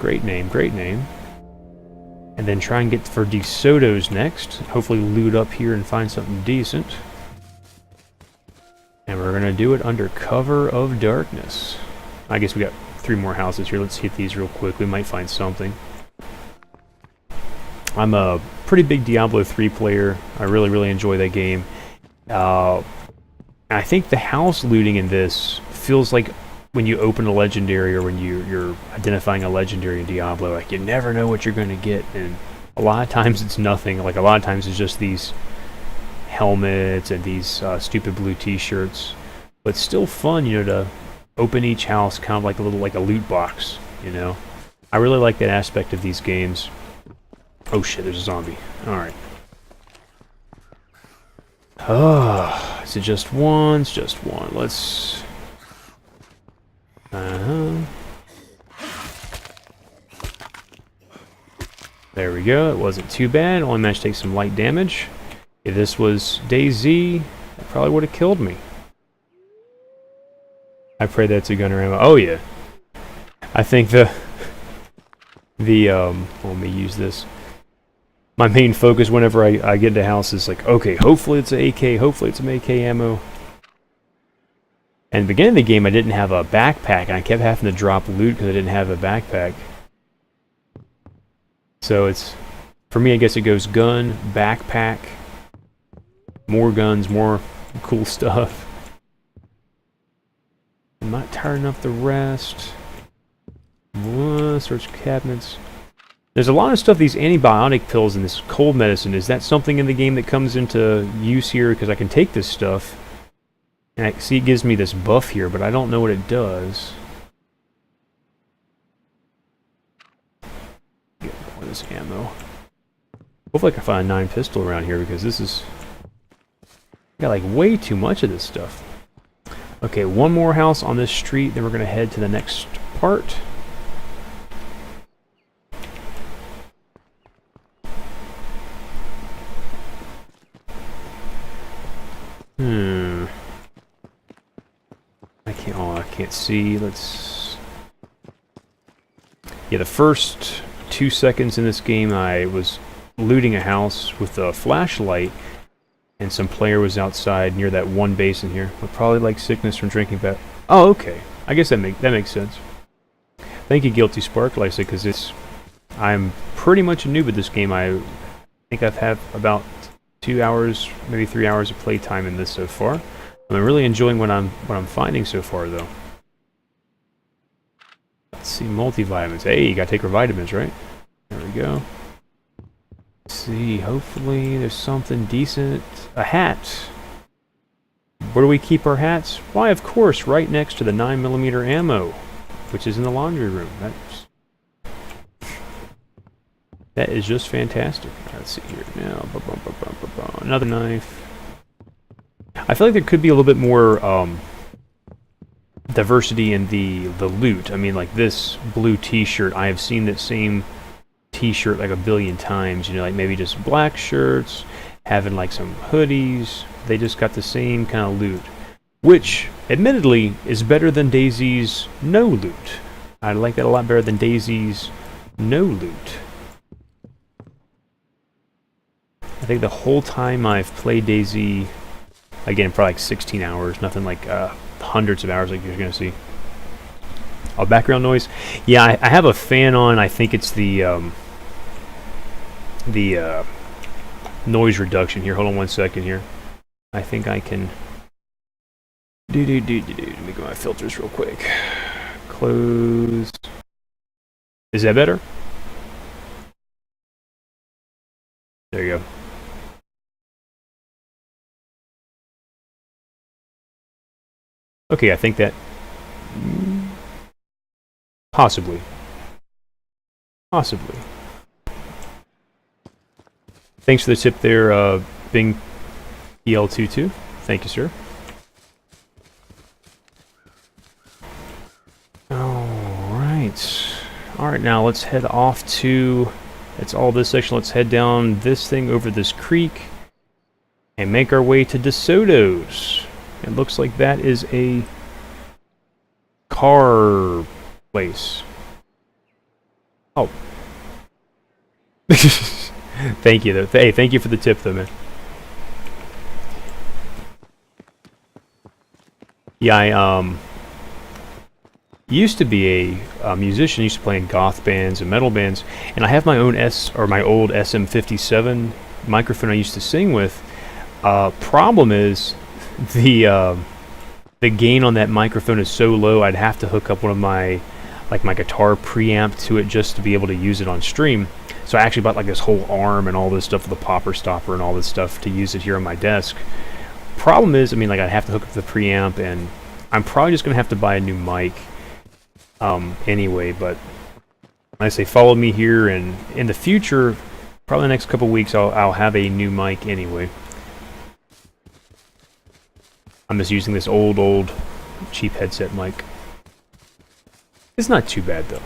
Great name, great name. And then try and get for DeSoto's next. Hopefully loot up here and find something decent. And we're gonna do it under cover of darkness. I guess we got 3 more houses here. Let's hit these real quick. We might find something. I'm a pretty big Diablo 3 player. I really enjoy that game. I think the house looting in this feels like when you open a legendary or when you're identifying a legendary in Diablo, like you never know what you're going to get, and a lot of times it's nothing. Like a lot of times it's just these helmets and these stupid blue t-shirts, but it's still fun, you know, to open each house kind of like a loot box, you know. I really like that aspect of these games. Oh shit, there's a zombie. Alright. Oh, is it just one? It's just one. Let's... There we go. It wasn't too bad. Only managed to take some light damage. If this was DayZ, it probably would have killed me. I pray that's a gunner ammo. Oh yeah. I think let me use this. My main focus whenever I get into house is like, okay, hopefully it's an AK, hopefully it's an AK ammo. And at the beginning of the game, I didn't have a backpack, and I kept having to drop loot because I didn't have a backpack. So it's, for me, I guess it goes gun, backpack, more guns, more cool stuff. I'm not tired enough to rest. Search cabinets. There's a lot of stuff, these antibiotic pills and this cold medicine. Is that something in the game that comes into use here? Because I can take this stuff. And I see it gives me this buff here, but I don't know what it does. Get more of this ammo. Hopefully I can find a 9 pistol around here, because this is... got like way too much of this stuff. Okay, one more house on this street, then we're going to head to the next part. I can't see. Let's... Yeah, the first 2 seconds in this game I was looting a house with a flashlight, and some player was outside near that one basin here. With probably like sickness from drinking that. Oh, okay. I guess that makes sense. Thank you, Guilty Spark, like I said, because I'm pretty much a noob at this game. I think I've had about 2 hours, maybe 3 hours of playtime in this so far. I'm really enjoying what I'm finding so far, though. Let's see, multivitamins. Hey, you gotta take your vitamins, right? There we go. Let's see, hopefully there's something decent. A hat. Where do we keep our hats? Why, of course, right next to the 9mm ammo, which is in the laundry room. That is just fantastic. Let's see here now. Another knife. I feel like there could be a little bit more diversity in the loot. I mean, like this blue t-shirt, I have seen that same t-shirt like a billion times. You know, like maybe just black shirts, having like some hoodies. They just got the same kind of loot, which admittedly is better than DayZ's no loot. I like that a lot better than DayZ's no loot. I think the whole time I've played DayZ, again, for like 16 hours, nothing like hundreds of hours like you're going to see. Oh, background noise? Yeah, I have a fan on. I think it's the noise reduction here. Hold on 1 second here. I think I can... Let me go my filters real quick. Close. Is that better? There you go. Okay, I think that... Possibly. Possibly. Thanks for the tip there, Bing EL22. Thank you, sir. Alright, now let's head off to... That's all this section. Let's head down this thing over this creek and make our way to DeSoto's. It looks like that is a car place. Oh. Thank you, though. Hey, thank you for the tip, though, man. Yeah, I used to be a musician. Used to play in goth bands and metal bands, and I have my own my old SM57 microphone I used to sing with. Problem is, the gain on that microphone is so low. I'd have to hook up one of my guitar preamp to it just to be able to use it on stream. So I actually bought like this whole arm and all this stuff, the popper stopper and all this stuff to use it here on my desk. Problem is, I mean, like I'd have to hook up the preamp, and I'm probably just gonna have to buy a new mic anyway. But I say, follow me here, and in the future, probably the next couple weeks, I'll have a new mic anyway. I'm just using this old cheap headset mic. It's not too bad though.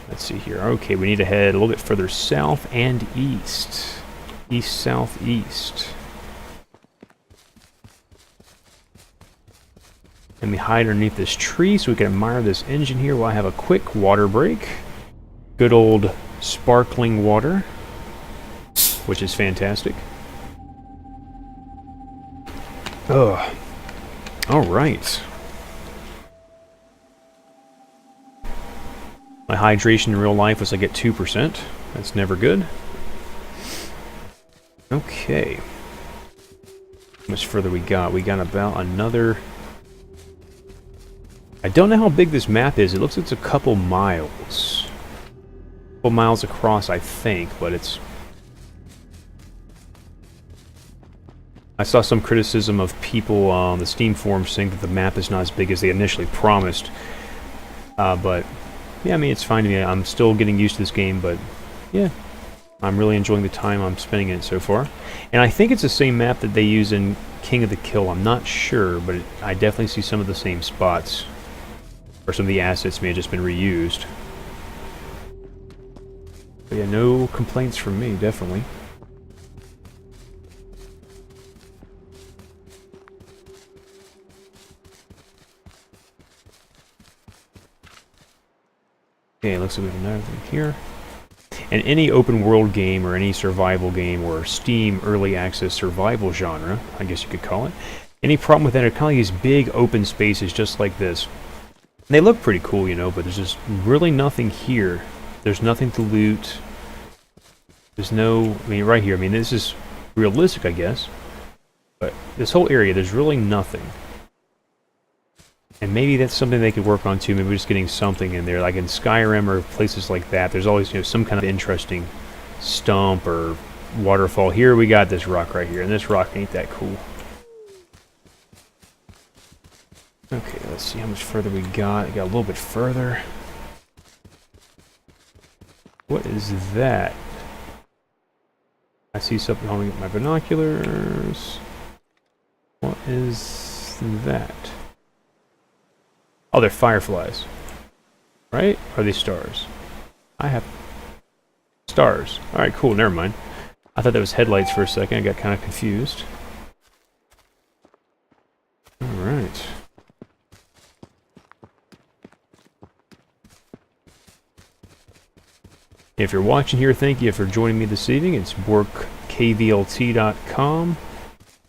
Let's see here. Okay, we need to head a little bit further south and east. East, south, east. Let me hide underneath this tree so we can admire this engine here while I have a quick water break. Good old sparkling water, which is fantastic. Ugh. All right. My hydration in real life was like at 2%. That's never good. Okay. How much further we got? We got about another... I don't know how big this map is. It looks like it's a couple miles. A couple miles across, I think, but it's... I saw some criticism of people on the Steam forums saying that the map is not as big as they initially promised. But... yeah, I mean, it's fine to me. I'm still getting used to this game, but yeah, I'm really enjoying the time I'm spending in it so far. And I think it's the same map that they use in King of the Kill. I'm not sure, but I definitely see some of the same spots. Or some of the assets may have just been reused. But yeah, no complaints from me, definitely. Okay, looks like we have another thing here. And any open world game or any survival game or Steam early access survival genre, I guess you could call it, any problem with that are kind of these big open spaces just like this. And they look pretty cool, you know, but there's just really nothing here. There's nothing to loot. There's no, I mean, right here, I mean, this is realistic, I guess. But this whole area, there's really nothing. And maybe that's something they could work on too, maybe just getting something in there, like in Skyrim or places like that. There's always, you know, some kind of interesting stump or waterfall. Here we got this rock right here, and this rock ain't that cool. Okay, let's see how much further we got. We got a little bit further. What is that? I see something on my binoculars. What is that? Oh, they're fireflies. Right? Or are they stars? I have... stars. Alright, cool, never mind. I thought that was headlights for a second. I got kind of confused. Alright. If you're watching here, thank you for joining me this evening. It's borkkvlt.com.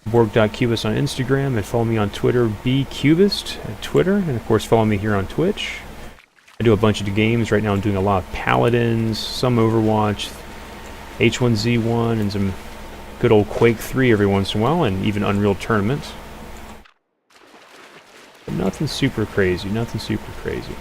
Borg.cubist on Instagram, and follow me on Twitter, bcubist at Twitter, and of course follow me here on Twitch. I do a bunch of games. Right now I'm doing a lot of Paladins, some Overwatch, H1Z1, and some good old Quake 3 every once in a while, and even Unreal Tournament. But nothing super crazy, nothing super crazy.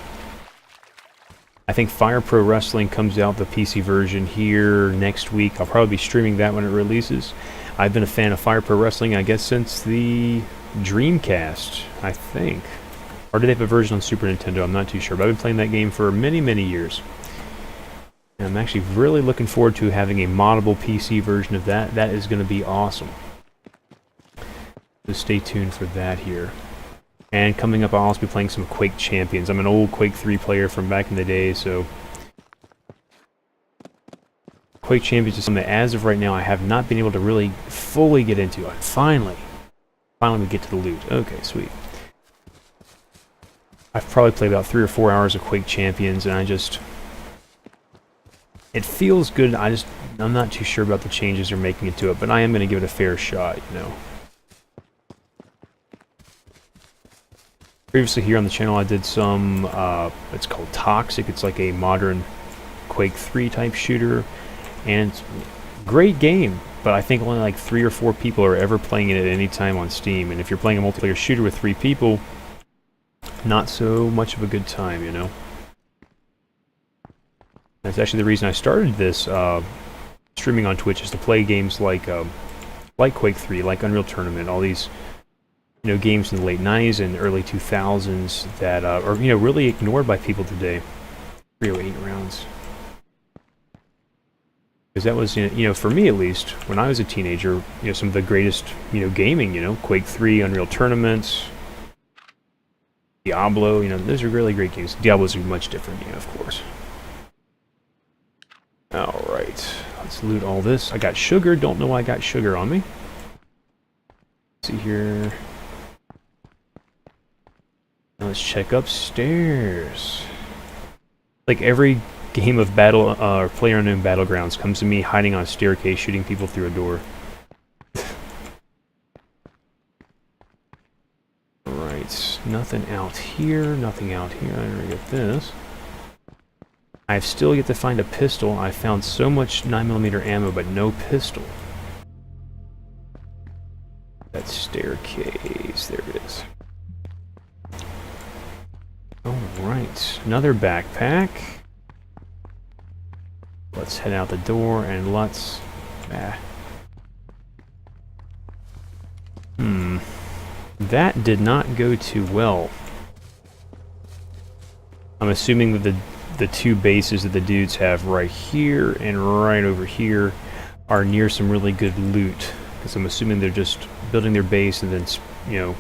I think Fire Pro Wrestling comes out, the PC version, here next week. I'll probably be streaming that when it releases. I've been a fan of Fire Pro Wrestling, I guess, since the Dreamcast, I think. Or did they have a version on Super Nintendo? I'm not too sure, but I've been playing that game for many, many years. And I'm actually really looking forward to having a moddable PC version of that. That is going to be awesome. So stay tuned for that here. And coming up, I'll also be playing some Quake Champions. I'm an old Quake 3 player from back in the day, so... Quake Champions is something that, as of right now, I have not been able to really fully get into. Finally we get to the loot. Okay, sweet. I've probably played about 3 or 4 hours of Quake Champions, and it feels good. I'm not too sure about the changes they're making into it, but I am going to give it a fair shot, you know. Previously here on the channel I did some, it's called Toxic. It's like a modern Quake 3 type shooter, and it's a great game, but I think only like 3 or 4 people are ever playing it at any time on Steam, and if you're playing a multiplayer shooter with 3 people, not so much of a good time, you know. That's actually the reason I started this streaming on Twitch, is to play games like Quake 3, like Unreal Tournament, all these, you know, games in the late 90s and early 2000s that are, you know, really ignored by people today. 308 rounds. Because that was, you know, for me at least, when I was a teenager, you know, some of the greatest, you know, gaming, you know, Quake 3, Unreal Tournaments, Diablo, you know, those are really great games. Diablo's a much different game, of course. Alright, let's loot all this. I got sugar, don't know why I got sugar on me. Let's see here. Now let's check upstairs. Like every game of battle or PlayerUnknown Battlegrounds comes to me hiding on a staircase, shooting people through a door. Alright, nothing out here, nothing out here. I'm gonna get this. I've still yet to find a pistol. I found so much 9mm ammo, but no pistol. That staircase, there it is. Alright, another backpack. Let's head out the door and let's... That did not go too well. I'm assuming that the 2 bases that the dudes have right here and right over here are near some really good loot. Because I'm assuming they're just building their base and then, you know,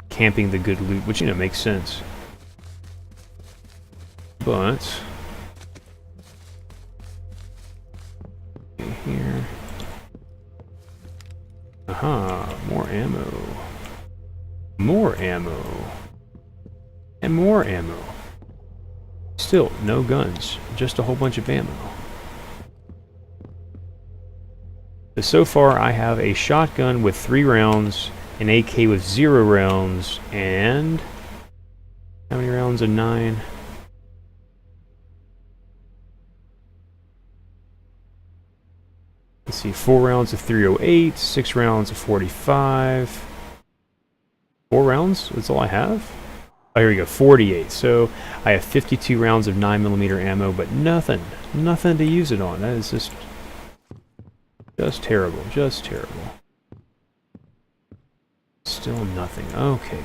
camping the good loot, which, you know, makes sense. But... here. Aha, more ammo. More ammo. And more ammo. Still, no guns. Just a whole bunch of ammo. So far, I have a shotgun with 3 rounds, an AK with 0 rounds, and... how many rounds? A 9. Let's see, 4 rounds of 308, 6 rounds of 45. 4 rounds? That's all I have? Oh, here we go, 48. So I have 52 rounds of 9mm ammo, but nothing to use it on. That is just terrible, just terrible. Still nothing. Okay.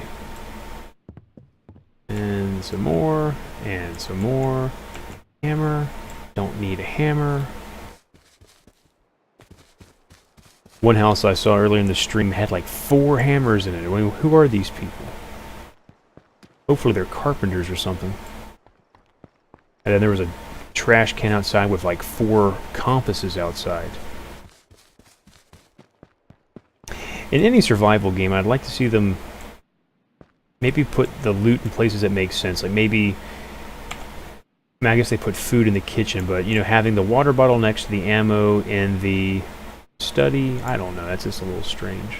And some more, and some more. Hammer. Don't need a hammer. One house I saw earlier in the stream had like 4 hammers in it. I mean, who are these people? Hopefully they're carpenters or something. And then there was a trash can outside with like 4 compasses outside. In any survival game, I'd like to see them maybe put the loot in places that make sense. Like maybe... I mean, I guess they put food in the kitchen, but, you know, having the water bottle next to the ammo in the... study, I don't know, that's just a little strange.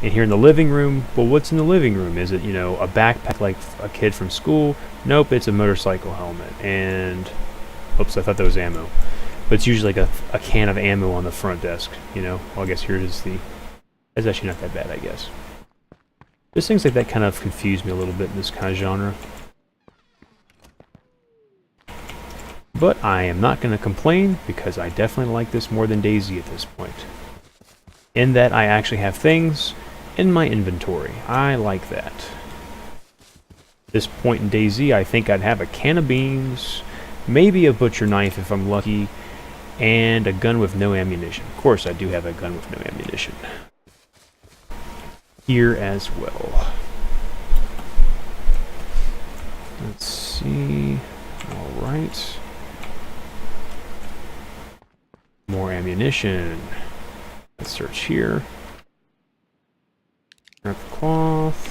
And here in the living room, well, what's in the living room? Is it, you know, a backpack like a kid from school? Nope, it's a motorcycle helmet. And, oops, I thought that was ammo. But it's usually like a can of ammo on the front desk, you know? Well, I guess here is the... It's actually not that bad, I guess. Just things like that kind of confuse me a little bit in this kind of genre. But I am not going to complain, because I definitely like this more than DayZ at this point. In that I actually have things in my inventory. I like that. At this point in DayZ, I think I'd have a can of beans, maybe a butcher knife if I'm lucky, and a gun with no ammunition. Of course, I do have a gun with no ammunition. Here as well. Let's see. Alright. More ammunition. Let's search here. Grab the cloth.